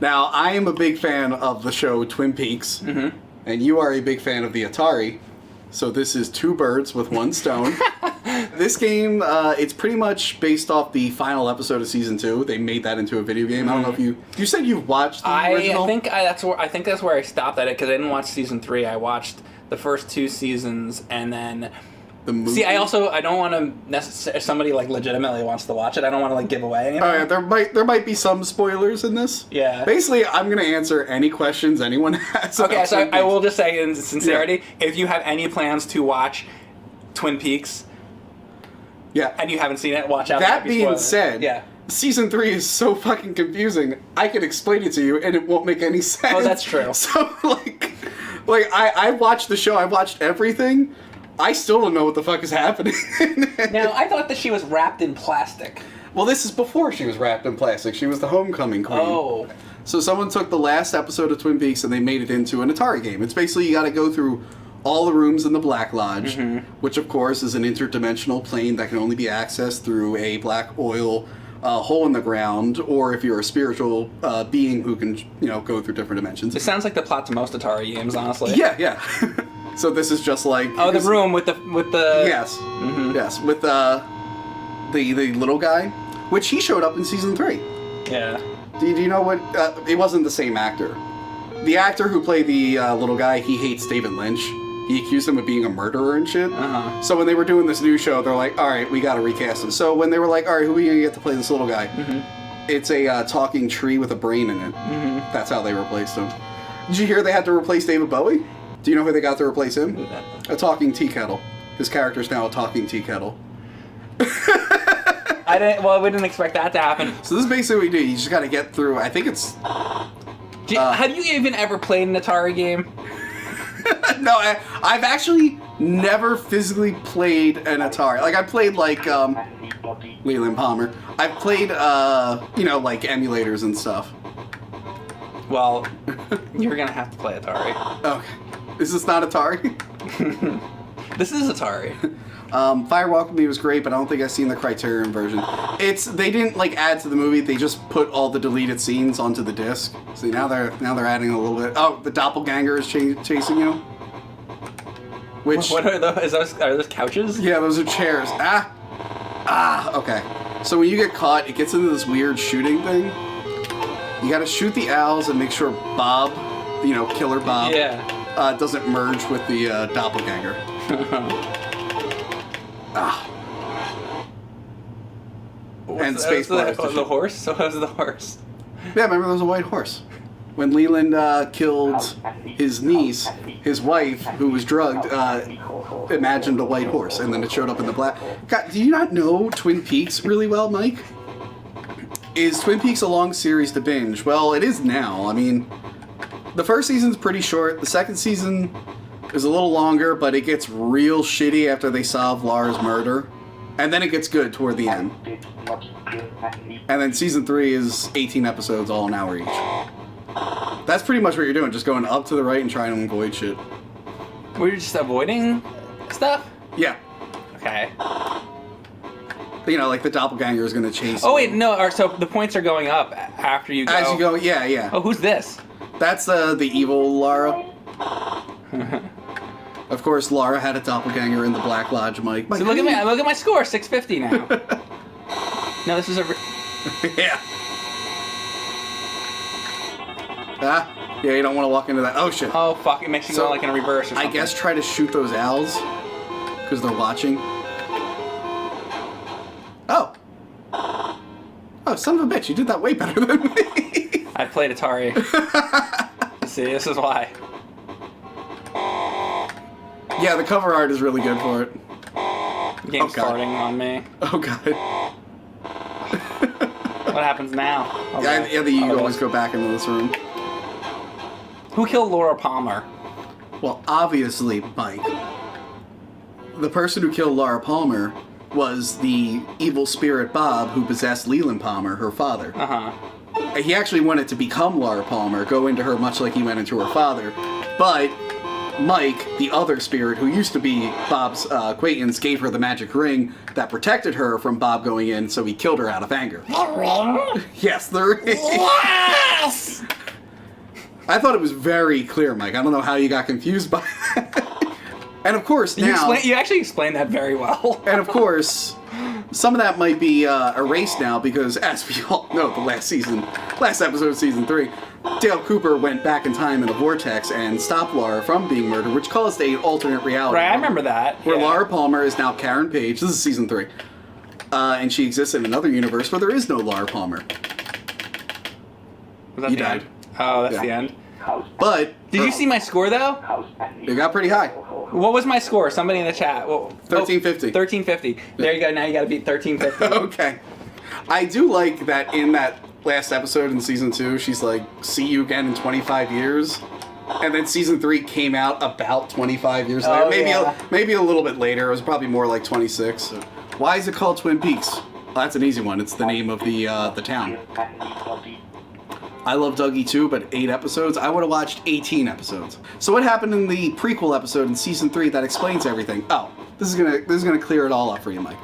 Now, I am a big fan of the show Twin Peaks, and you are a big fan of the Atari, so this is two birds with one stone. This game, it's pretty much based off the final episode of Season 2. They made that into a video game. I don't know if you said you've watched the original? I think that's where I stopped at it, because I didn't watch Season 3. I watched the first 2 seasons, and then... The movie? See, I don't want to necessarily... If somebody, like, legitimately wants to watch it, I don't want to, like, give away anything. Oh, yeah, there might be some spoilers in this. Yeah. Basically, I'm going to answer any questions anyone has. Okay, so I will just say in sincerity, if you have any plans to watch Twin Peaks... Yeah. And you haven't seen it, watch out. That being said, yeah. Season 3 is so fucking confusing, I can explain it to you and it won't make any sense. Oh, that's true. So, I watched the show, I watched everything, I still don't know what the fuck is happening. Now, I thought that she was wrapped in plastic. Well, this is before she was wrapped in plastic. She was the homecoming queen. Oh. So someone took the last episode of Twin Peaks and they made it into an Atari game. It's basically you gotta go through all the rooms in the Black Lodge, which of course is an interdimensional plane that can only be accessed through a black oil hole in the ground, or if you're a spiritual being who can, go through different dimensions. It sounds like the plot to most Atari games, honestly. Yeah. So this is just like the room with the yes, yes, with the little guy, which he showed up in Season 3. Yeah. Do you know what? It wasn't the same actor. The actor who played the little guy, he hates David Lynch. He accused him of being a murderer and shit. So when they were doing this new show, they're like, all right, we got to recast him. So when they were like, all right, who are we going to get to play this little guy? It's a talking tree with a brain in it. That's how they replaced him. Did you hear they had to replace David Bowie? Do you know who they got to replace him? A talking tea kettle. His character's now a talking tea kettle. We didn't expect that to happen. So this is basically what you do. You just got to get through, I think it's... have you even ever played an Atari game? No, I've actually never physically played an Atari. Like, I played, Leland Palmer. I've played, like, emulators and stuff. Well, you're gonna have to play Atari. Okay. Is this not Atari? This is Atari. Firewalk with Me was great, but I don't think I've seen the Criterion version. They didn't, add to the movie, they just put all the deleted scenes onto the disc. See, now they're adding a little bit. Oh, the Doppelganger is chasing you. Which... What are those? Are those couches? Yeah, those are chairs. Okay. So when you get caught, it gets into this weird shooting thing. You gotta shoot the owls and make sure Bob, Killer Bob, doesn't merge with the Doppelganger. And Space the horse? So what was the horse? Yeah, remember there was a white horse. When Leland killed his niece, his wife, who was drugged, imagined a white horse, and then it showed up in the black... God, do you not know Twin Peaks really well, Mike? Is Twin Peaks a long series to binge? Well, it is now. I mean, the first season's pretty short. The second season is a little longer, but it gets real shitty after they solve Laura's murder. And then it gets good toward the end. And then season 3 is 18 episodes, all an hour each. That's pretty much what you're doing, just going up to the right and trying to avoid shit. Were you just avoiding stuff? Yeah. Okay. Like the Doppelganger is going to chase Oh, wait, no, so the points are going up after you go. As you go, yeah. Oh, who's this? That's the evil Lara. Of course, Lara had a Doppelganger in the Black Lodge, Mike. So look at my score, 650 now. No, this is a... Yeah. Yeah, you don't want to walk into that. Oh, shit. Oh, fuck, it makes you go in a reverse or something. I guess try to shoot those owls, because they're watching. Oh. Oh, son of a bitch, you did that way better than me. I played Atari. See, this is why. Yeah, the cover art is really good for it. Game's farting on me. Oh, God. What happens now? Okay. Yeah, you always go back into this room. Who killed Laura Palmer? Well, obviously, Mike. The person who killed Laura Palmer was the evil spirit Bob who possessed Leland Palmer, her father. He actually wanted to become Laura Palmer, go into her much like he went into her father, but Mike, the other spirit who used to be Bob's acquaintance, gave her the magic ring that protected her from Bob going in, so he killed her out of anger. The ring? Yes, the ring. Yes! I thought it was very clear, Mike. I don't know how you got confused by that. And of course, now... You actually explained that very well. And of course, some of that might be erased now because, as we all know, the last episode of Season 3, Dale Cooper went back in time in a vortex and stopped Laura from being murdered, which caused an alternate reality. Right, I remember that. Where Laura Palmer is now Karen Page. This is Season 3. And she exists in another universe where there is no Laura Palmer. Was that He the died. end? Oh, that's the end. But... Did you see my score, though? It got pretty high. What was my score? Somebody in the chat. 1350. 1350. There you go. Now you got to beat 1350. Okay. I do like that in that last episode in Season 2, she's like, see you again in 25 years. And then Season 3 came out about 25 years later. Maybe a little bit later. It was probably more like 26. Why is it called Twin Peaks? Well, that's an easy one. It's the name of the town. I love Dougie too, but 8 episodes. I would have watched 18 episodes. So what happened in the prequel episode in Season 3 that explains everything? Oh, this is gonna clear it all up for you, Mike.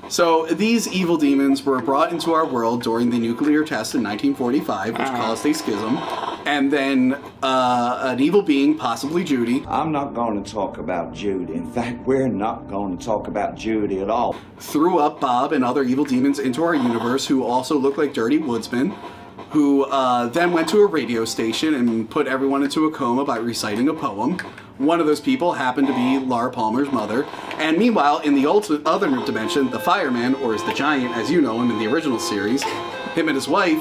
So these evil demons were brought into our world during the nuclear test in 1945, which caused a schism, and then an evil being, possibly Judy. I'm not going to talk about Judy. In fact, we're not going to talk about Judy at all. Threw up Bob and other evil demons into our universe who also look like dirty woodsmen, who then went to a radio station and put everyone into a coma by reciting a poem. One of those people happened to be Laura Palmer's mother. And meanwhile, in the other dimension, the Fireman, or as the Giant, as you know him in the original series, him and his wife,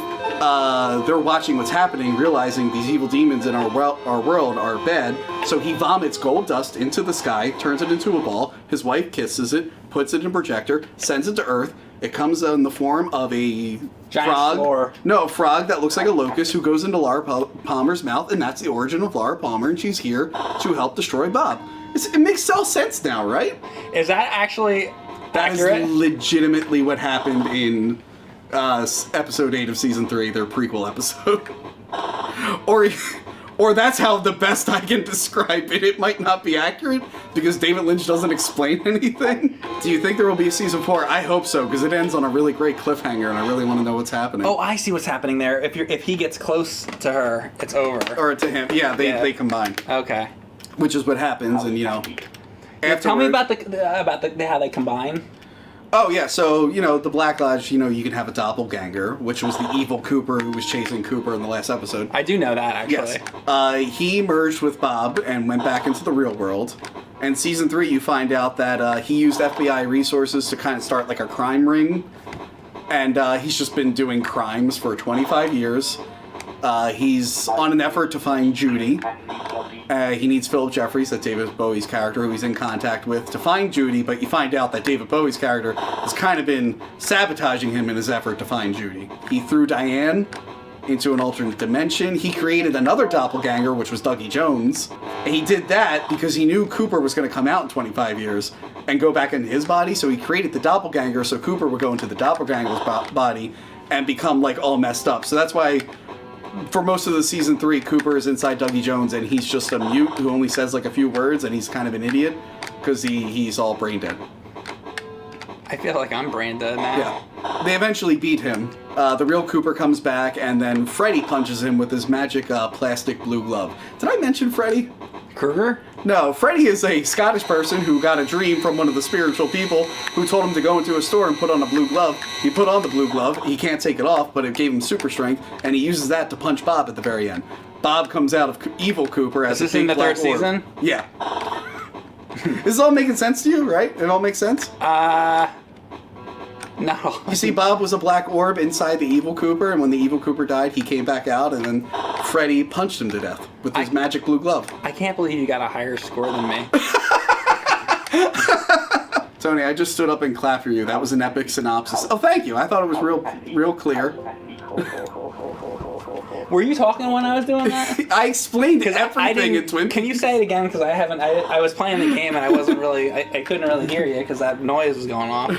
they're watching what's happening, realizing these evil demons in our world are bad. So he vomits gold dust into the sky, turns it into a ball. His wife kisses it, puts it in a projector, sends it to Earth. It comes in the form of a giant frog. Floor. No, a frog that looks like a locust who goes into Laura Palmer's mouth, and that's the origin of Laura Palmer, and she's here to help destroy Bob. It makes all sense now, right? Is that actually accurate? That is legitimately what happened in episode 8 of Season 3, their prequel episode. Or that's how the best I can describe it. It might not be accurate because David Lynch doesn't explain anything. Do you think there will be a Season 4? I hope so, because it ends on a really great cliffhanger and I really want to know what's happening. Oh, I see what's happening there. If he gets close to her, it's over. Or to him. Yeah, they combine. Okay. Which is what happens, and tell me about the how they combine. Oh, yeah, so, the Black Lodge, you can have a doppelganger, which was the evil Cooper who was chasing Cooper in the last episode. I do know that, actually. Yes. He merged with Bob and went back into the real world. And Season 3, you find out that he used FBI resources to kind of start like a crime ring. And he's just been doing crimes for 25 years. He's on an effort to find Judy. He needs Philip Jeffries, that's David Bowie's character, who he's in contact with, to find Judy, but you find out that David Bowie's character has kind of been sabotaging him in his effort to find Judy. He threw Diane into an alternate dimension. He created another doppelganger, which was Dougie Jones. And he did that because he knew Cooper was going to come out in 25 years and go back into his body, so he created the doppelganger so Cooper would go into the doppelganger's body and become, like, all messed up. So that's why... For most of the Season 3, Cooper is inside Dougie Jones, and he's just a mute who only says like a few words, and he's kind of an idiot because he's all brain dead. I feel like I'm brain dead now. Yeah. They eventually beat him. The real Cooper comes back, and then Freddy punches him with his magic plastic blue glove. Did I mention Freddy? Kruger? No, Freddy is a Scottish person who got a dream from one of the spiritual people who told him to go into a store and put on a blue glove. He put on the blue glove. He can't take it off, but it gave him super strength, and he uses that to punch Bob at the very end. Bob comes out of evil Cooper as a big black orb. Is this in the third season? Yeah. This is all making sense to you, right? It all makes sense? No. You see, Bob was a black orb inside the evil Cooper, and when the evil Cooper died, he came back out, and then Freddy punched him to death with his magic blue glove. I can't believe you got a higher score than me. Tony, I just stood up and clapped for you. That was an epic synopsis. Oh, thank you. I thought it was real clear. Were you talking when I was doing that? I explained everything in Twin Peaks. Can you say it again? Because I was playing the game and I wasn't really, I couldn't really hear you because that noise was going off.